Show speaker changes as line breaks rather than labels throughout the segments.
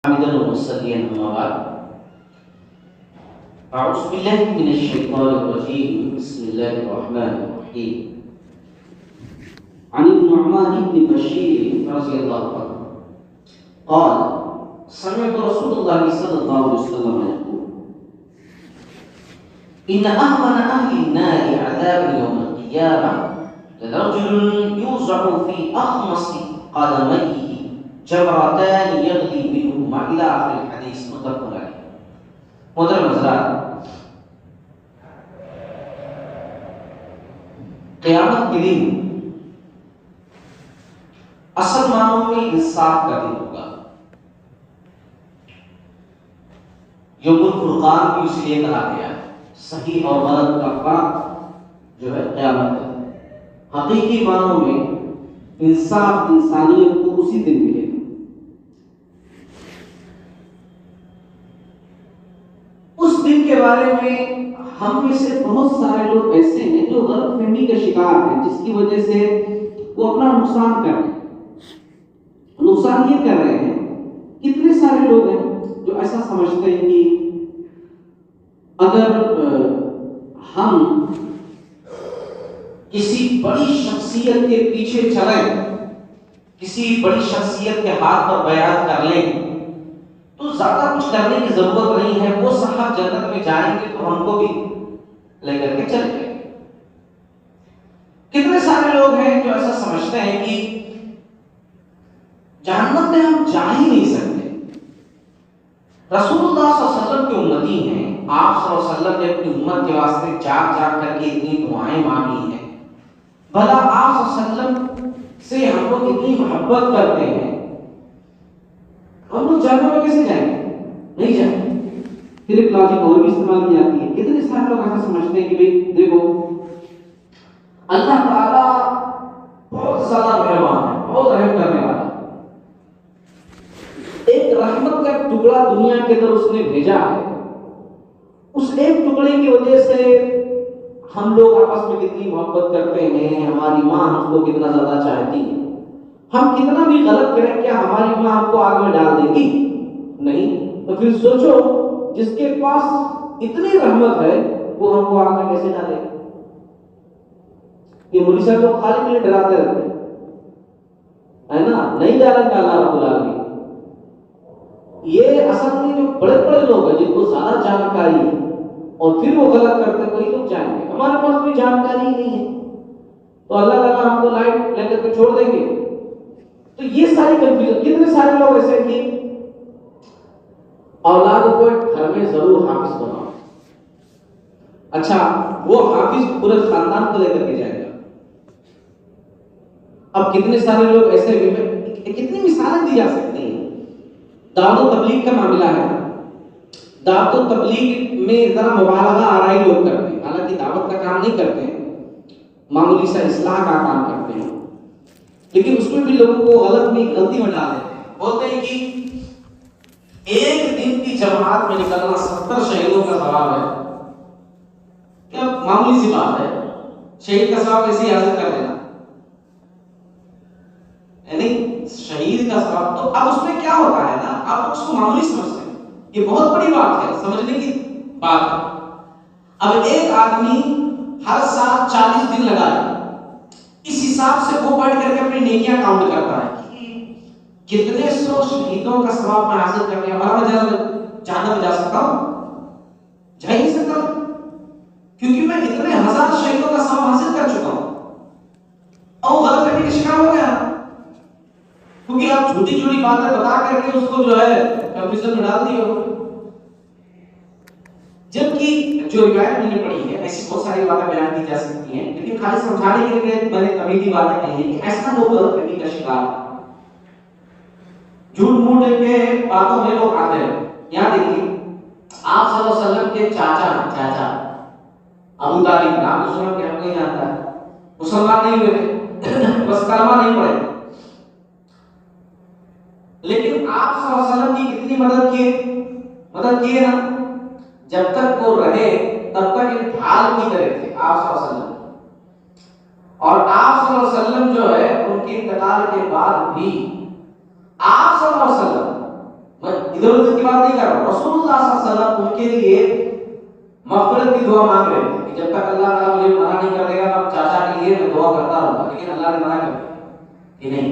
حمدا ومصليا أما بعد أعوذ بالله من الشيطان الرجيم بسم الله الرحمن الرحيم عن النعمان بن بشير رضي الله عنه قال سمعت رسول الله صلى الله عليه وسلم يقول إن أهون أهل النار عذابا يوم القيامة لرجل يوزع في أخمص قدميه جمرتان يغلي منهما إلى آخر الحديث متفق عليه. محترم حضرات، قیامت کے دن اصل معنوں میں انصاف کا دن ہوگا. یوم الفرقان بھی اس لیے کہا گیا ہے. صحیح اور غلط کا فرق جو ہے قیامت کا. حقیقی معنوں میں انصاف انسانیت کو اسی دن ملے گا. اس دن کے بارے میں ہم میں سے بہت سارے لوگ ایسے ہیں جو غلط فہمی کا شکار ہیں، جس کی وجہ سے وہ اپنا نقصان کر رہے ہیں. نقصان یہ کر رہے ہیں، کتنے سارے لوگ ہیں جو ایسا سمجھتے ہیں کہ اگر ہم کسی بڑی شخصیت کے پیچھے چلیں، کسی بڑی شخصیت کے ہاتھ پر بیعت کر لیں تو زیادہ کچھ کرنے کی ضرورت نہیں ہے، وہ صاحب جنت میں جائیں گے تو ہم کو بھی لے کر کے چلے جائیں گے. کتنے سارے لوگ ہیں جو ایسا سمجھتے ہیں کہ جہنم میں ہم جا ہی نہیں سکتے. رسول اللہ صلی اللہ علیہ وسلم کے امتی ہیں، آپ صلی اللہ علیہ وسلم نے اپنی امت کے واسطے جاگ جاگ کر کے اتنی دعائیں مانگی ہیں. بھلا آپ صلی اللہ علیہ وسلم سے ہم لوگ اتنی محبت کرتے ہیں، ہم لوگ جہنم میں کیسے جائیں گے؟ نہیں جائیں گے. پھر ایک لاجک اور بھی استعمال کی جاتی ہے. کتنے سارے لوگ ایسا سمجھتے ہیں کہ بھئی دیکھو اللہ تعالیٰ بہت زیادہ مہربان ہے، بہت رحم کرنے والا. ایک رحمت کا ٹکڑا دنیا کے اندر اس نے بھیجا ہے. اس ایک ٹکڑے کی وجہ سے ہم لوگ آپس میں کتنی محبت کرتے ہیں، ہماری ماں ہم کو کتنا زیادہ چاہتی ہے. ہم کتنا بھی غلط کریں کیا ہماری ماں ہم کو آگ میں ڈال دے گی؟ نہیں. تو پھر سوچو جس کے پاس اتنی رحمت ہے وہ ہم کو آگ میں کیسے ڈالے گا؟ یہ مولوی صاحب لوگ خالی مجھے ڈراتے رہتے ہیں نا، نہیں ڈالیں گے اللہ رب العالمین. یہ اصل میں جو بڑے بڑے لوگ ہیں جن کو زیادہ جانکاری ہے اور پھر وہ غلط کرتے ہیں وہی لوگ جائیں گے. ہمارے پاس کوئی جانکاری ہی نہیں ہے تو اللہ تعالیٰ ہم کو لائٹ لے کر کے چھوڑ دیں گے. تو یہ ساری کنفیوژن. کتنے سارے لوگ ایسے کہ اولاد کو گھر میں ضرور حافظ بناؤ. اچھا وہ حافظ پورے خاندان کو لے کر کے جائے گا. اب کتنے سارے لوگ ایسے بھی ہیں، کتنی مثالیں دی جا سکتی ہیں. دعوت و تبلیغ کا معاملہ ہے. دعوت و تبلیغ میں ذرا مبالغہ آرائی لوگ کرتے ہیں، حالانکہ دعوت کا کام نہیں کرتے ہیں، معمولی سا اصلاح کا کام کرتے ہیں، لیکن اس میں بھی لوگوں کو غلطی میں ڈال دیتے ہیں. بولتے ہیں کہ ایک دن کی جماعت میں نکلنا 70 شہیدوں کا ثواب ہے. کیا معمولی سی بات ہے، شہید کا ثواب ایسے ہی حاصل کر لینا، یعنی شہید کا ثواب. تو اب اس میں کیا ہوتا ہے نا، آپ اس کو معمولی سمجھتے ہیں، یہ بہت بڑی بات ہے، سمجھنے کی بات ہے. اب ایک آدمی ہر سال 40 دن لگائے، اس حساب سے وہ پڑھ کر کے اپنی نیکیاں کاؤنٹ کرتا ہے کہ کتنے سو شہیدوں کا ثواب میں حاصل کر کے ہمارا جہنم میں جا سکتا ہوں؟ جا ہی نہیں سکتا ہوں، کیونکہ میں اتنے ہزار شہیدوں کا ثواب حاصل کر چکا ہوں. اور غلط فہمی کا شکار ہو گیا، کیونکہ آپ جھوٹی جھوٹی باتیں بتا کر کے اس کو جو ہے کنفیوژن میں ڈال دیے ہو. جبکہ جو روایت میں نے پڑھی ہے، ایسی بہت ساری باتیں بیان کی جا سکتی ہیں، لیکن خالی سمجھانے کے لیے میں نے کمیٹی باتیں کہی ہیں کہ ایسا لوگ غلط فہمی کا شکار ہیں. جھوٹ موٹ کے باتوں میں لوگ آتے ہیں. یہاں دیکھیے آپ صلی اللہ علیہ وسلم کے چاچا ابو طالب، نام تو سنا کہ ہم کو نہیں آتا ہے، مسلمان نہیں ہوئے تھے، بس کلمہ نہیں پڑھے، لیکن آپ صلی اللہ علیہ وسلم کی کتنی مدد کی ہے نا. جب تک وہ رہے تب تک ان ڈھال کی طرح تھے آپ صلی اللہ علیہ وسلم. اور آپ صلی اللہ علیہ وسلم جو ہے ان کے انتقال کے بعد بھی آپ صلی اللہ علیہ وسلم میں ادھر ادھر کی بات نہیں کر رہا ہوں، رسول اللہ صلی اللہ علیہ وسلم ان کے لیے مغفرت کی دعا مانگ رہے تھے کہ جب تک اللہ تعالیٰ مجھے منع نہیں کر دے گا اب چاچا کے لیے میں دعا کرتا رہوں گا، لیکن اللہ نے منع کر دیا کہ نہیں،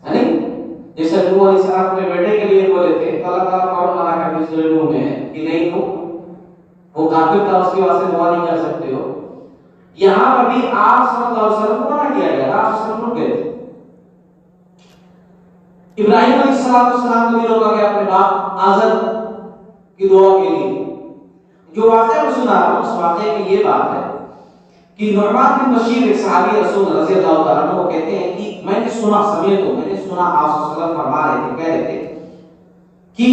ہے نہیں؟ جیسے نوح علیہ السلام اپنے بیٹے کے لیے بولے تھے تو اللہ تعالیٰ فوراً منع کر دیا سورہ نوح میں کہ نہیں وہ کافر تھا، اس کی واسطے دعا نہیں کر سکتے ہو۔ یہاں پر بھی آپ صلی اللہ علیہ وسلم کو منع کیا گیا، آپ صلی اللہ علیہ وسلم گئے تھے۔ ابراہیم علیہ السلام کو بھی روکا گیا اپنے باپ آزر کی دعا کے لیے۔ جو واقعہ میں سنا رہا ہوں اس واقعے میں یہ بات ہے کہ نعمان بن بشیر ایک صحابی رسول رضی اللہ تعالیٰ عنہ وہ کہتے ہیں کہ میں نے سنا آپ صلی اللہ علیہ وسلم فرما رہے تھے، کہہ رہے تھے کہ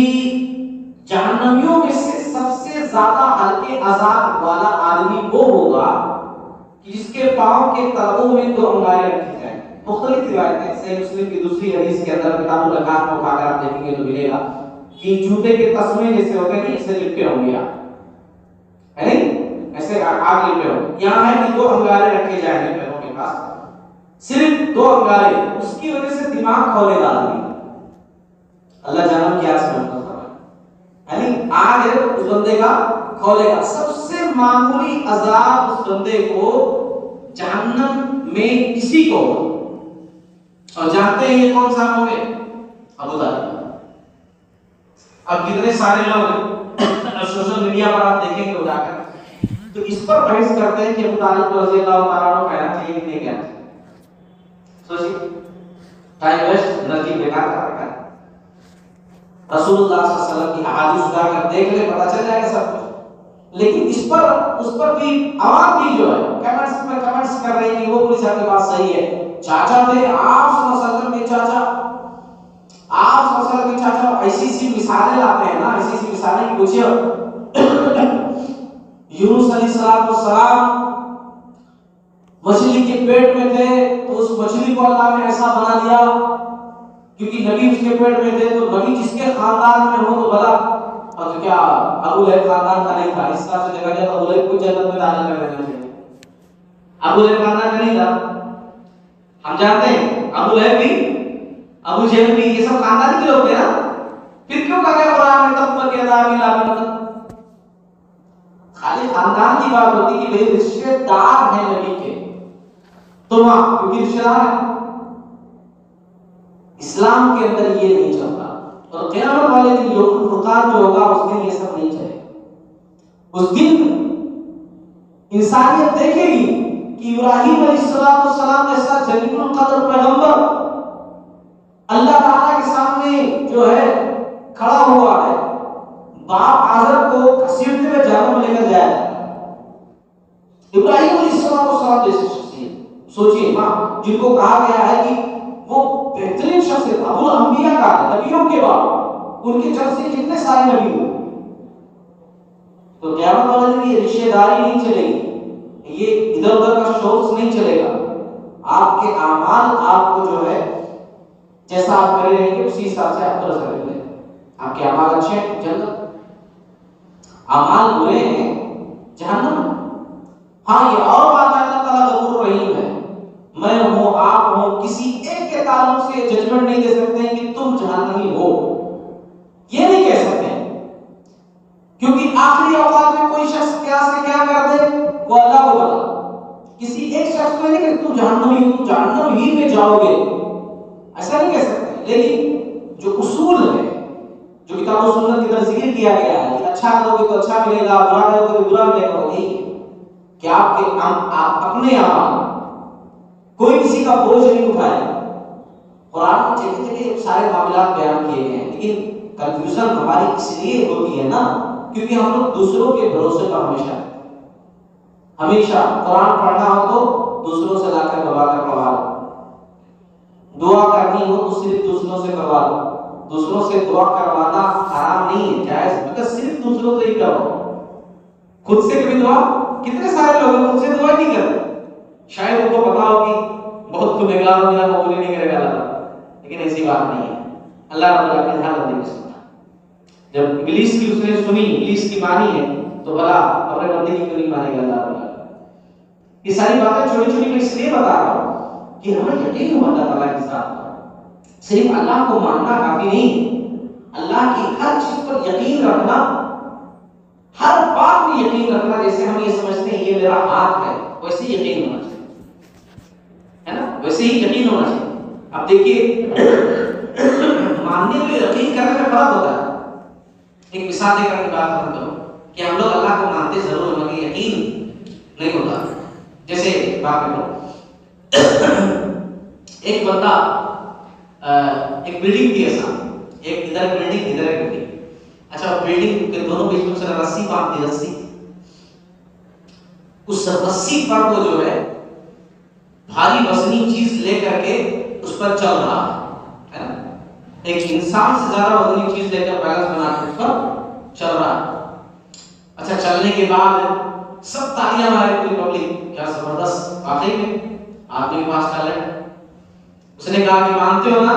جہنمیوں میں سے سب سے زیادہ ہلکے عذاب والا آدمی وہ ہوگا کہ جس کے پاؤں کے تلوؤں میں 2 انگاریں رکھی جائیں۔ مختلف روایتیں، صحیح مسلم کی دوسری حدیث کے اندر کتاب الرکعات کو اٹھا کر آپ دیکھیں گے تو ملے گا کہ جوتے کے تسمے جیسے ہوتے ہیں ایسے لپٹے ہوں گے، ہے نہیں؟ ایسے آگ لپٹے ہوں گے۔ یہاں ہے کہ 2 انگارے رکھے جائیں گے پیروں کے پاس، صرف 2 انگارے، اس کی وجہ سے دماغ کھولے گا آدمی۔ اللہ جانم کیا سمجھتا ہے، یعنی آگ ہے اس بندے کا کھولے گا۔ سب سے معمولی عذاب اس بندے کو جہنم میں کسی کو، اور جانتے ہیں یہ کون سا ہوں گے؟ ابو طالب۔ اب کتنے سارے لوگ سوشل میڈیا پر آپ دیکھیں گے اٹھا کر تو اس پر بحث کرتے ہیں کہ ابو طالب رضی اللہ تعالیٰ عنہ کہنا چاہیے کہ نہیں کہنا چاہیے۔ سوچیے، ٹائم ویسٹ، انرجی بیکار کر رکھا ہے۔ رسول اللہ صلی اللہ علیہ وسلم کی احادیث اٹھا کر دیکھ لے، پتہ چل جائے گا سب کچھ۔ لیکن اس پر بھی عوام بھی جو ہے کمنٹس کر رہے ہیں کہ وہ پولیس آپ کی بات صحیح ہے۔ چاچا تھے آپ صلی اللہ علیہ وسلم کے چاچا، آپ صلی اللہ علیہ وسلم کے چاچا، ایسی مثالیں لاتے ہیں نا، ایسی مثالیں کی پوچھئے یونس علیہ السلام مچھلی کے پیٹ میں تھے تو اس مچھلی کو اللہ نے ایسا بنا دیا کیونکہ نبی اس کے پیٹ میں تھے، تو نبی جس کے خاندان میں ہو تو بھلا، اور کیا ابو لہب خاندان کا نہیں تھا؟ اس طرح سے دیکھا جائے تو ابو لہب کو جنت میں داخل کر دینا چاہیے۔ ابو لہب خاندان کا نہیں تھا، ہم جانتے ہیں ابو لہب بھی، ابو جہل بھی، یہ سب خاندان کے لوگ تھے نا، پھر کیوں کہا گیا قرآن میں تب کے عذاب لا؟ خالی خاندان کی بات ہوتی کہ بھئی رشتے دار ہیں نبی کے، تو وہاں کیونکہ رشتے دار ہیں۔ اسلام کے اندر یہ نہیں چلتا، اور قیامت والے دن یوم الفرقان جو ہوگا اس دن یہ سب نہیں چلے گا۔ اس دن انسانیت دیکھے گی کہ ابراہیم علیہ السلام جیسا جلیل القدر پیغمبر اللہ تعالیٰ کے سامنے جو ہے کھڑا ہوا ہے، باپ آزر کو گھسیٹتے ہوئے جہنم میں لے کر جایا ہے۔ ابراہیم علیہ السلام جیسی شخصیت، سوچئے ماں جن کو کہا گیا ہے کہ وہ بہترین شخصیت، ابو الانبیاء کا، نبیوں کے باپ، ان کے جب سے کتنے سارے نبی ہوئے۔ تو قیامت والے دن یہ رشتہ داری نہیں چلے گی، یہ ادھر ادھر کا شورس نہیں چلے گا۔ آپ کے اعمال آپ کو جو ہے جیسا آپ کرے رہیں گے اسی حساب سے آپ کو رزق ملے گا۔ آپ کے اعمال اچھے ہیں جنت، اعمال برے ہیں جہنم۔ ہاں یہ اور بات ہے اللہ تعالیٰ غفور رحیم ہے، میں ہوں آپ ہوں، کسی ایک کے تعلق سے ججمنٹ نہیں دے سکتے ہیں کہ تم جہنمی ہو، یہ نہیں کہہ سکتے ہیں، کیونکہ آخری اوقات میں کوئی شخص قیاس سے کیا کر دے وہ اللہ کو پتا۔ کسی ایک شخص کو نہیں کہ تم جہنمی ہو، جہنم ہی میں جاؤ گے، ایسا نہیں کہہ سکتے۔ لیکن جو اصول ہے، جو کتاب و سنت کے اندر ذکر کیا گیا ہے کہ اچھا کرو گے تو اچھا ملے گا، برا کرو گے تو برا ملے گا، وہ نہیں ہے کہ آپ اپنے اعمال کوئی کسی کا بوجھ نہیں اٹھائے۔ قرآن میں جگہ جگہ سارے معاملات بیان کیے گئے ہیں، لیکن کنفیوژن ہماری اس لیے ہوتی ہے نا کیونکہ ہم لوگ دوسروں کے بھروسے پر ہمیشہ قرآن پڑھنا ہو تو دوسروں سے لا کر کروا لو، دعا کرنی ہو تو صرف دوسروں سے کروا لو۔ دوسروں سے دعا کروانا حرام نہیں ہے، جائز، مگر صرف دوسروں سے ہی کرو، خود سے کبھی دعا، کتنے سارے لوگ خود سے دعا نہیں کرتے، شاید ان کو پتا ہو کہ بہت کو نگلا میرا قبول نہیں کرے گا اللہ، لیکن ایسی بات نہیں ہے۔ اللہ رب العالمین ہر بندے کو سنتا ہے۔ جب ابلیس کی اس نے سنی، ابلیس کی مانی ہے، تو بھلا اپنے بندے کی کیوں نہیں مانے گا اللہ رب العالمین؟ یہ ساری باتیں چھوٹی چھوٹی میں اس لیے بتا رہا ہوں کہ ہمیں یقین ہو اللہ تعالیٰ کے ساتھ، صرف اللہ کو ماننا کافی نہیں، اللہ کی ہر چیز پر یقین رکھنا، ہر بات میں یقین رکھنا. جیسے ہم یہ سمجھتے ہیں یہ میرا ہاتھ ہے، ویسے ہی یقین ہونا چاہیے، ہے نا، ویسے ہی یقین ہونا چاہیے. اب دیکھیے ماننے میں یقین کرنے میں فرق ہوتا ہے. ایک مثال دے کر کے بات ختم کروں کہ ہم لوگ اللہ کو مانتے ضرور ہیں مگر یقین نہیں ہوتا. جیسے بات کرو، ایک بندہ ایک بلڈنگ تھی، ایسا ایک ادھر بلڈنگ ادھر ایک بلڈنگ. اچھا بلڈنگ کے دونوں بیچ میں سے رسی باندھ دی، رسی. اس رسی پر وہ جو ہے بھاری وزنی چیز لے کر کے اس پر چل رہا ہے نا. ایک انسان سے زیادہ وزنی چیز لے کر بیلنس بنا کے اس پر چل رہا ہے. اچھا چلنے کے بعد سب تالیاں مارے، پوری پبلک، کیا زبردست، واقعی میں آدمی کے پاس ٹیلنٹ. اس نے کہا کہ مانتے ہو نا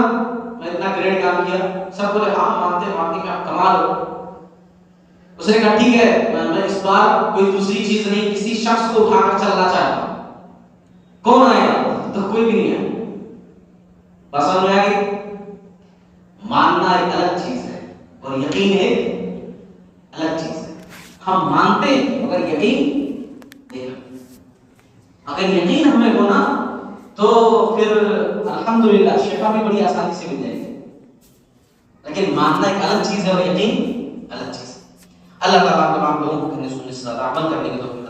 میں اتنا گریٹ کام کیا؟ سب بولے ہاں مانتے ہیں، واقعی میں آپ کمال ہو. اس نے کہا ٹھیک ہے میں اس بار کوئی دوسری چیز نہیں، کسی شخص کو اٹھا کر چلنا چاہتا ہوں. کون آئے گا؟ تو کوئی بھی نہیں ہے. بس سمجھ میں آ گئی. ماننا ایک الگ چیز ہے اور یقین ایک الگ چیز ہے. ہم مانتے ہیں مگر یقین نہیں. اگر یقین ہمیں ہونا تو پھر الحمدللہ شفا بھی بڑی آسانی سے مل جائے گی. لیکن ماننا ایک الگ چیز ہے اور یقین الگ چیز ہے. اللہ تعالیٰ تمام لوگوں کو سننے سے زیادہ عمل کرنے کی توفیق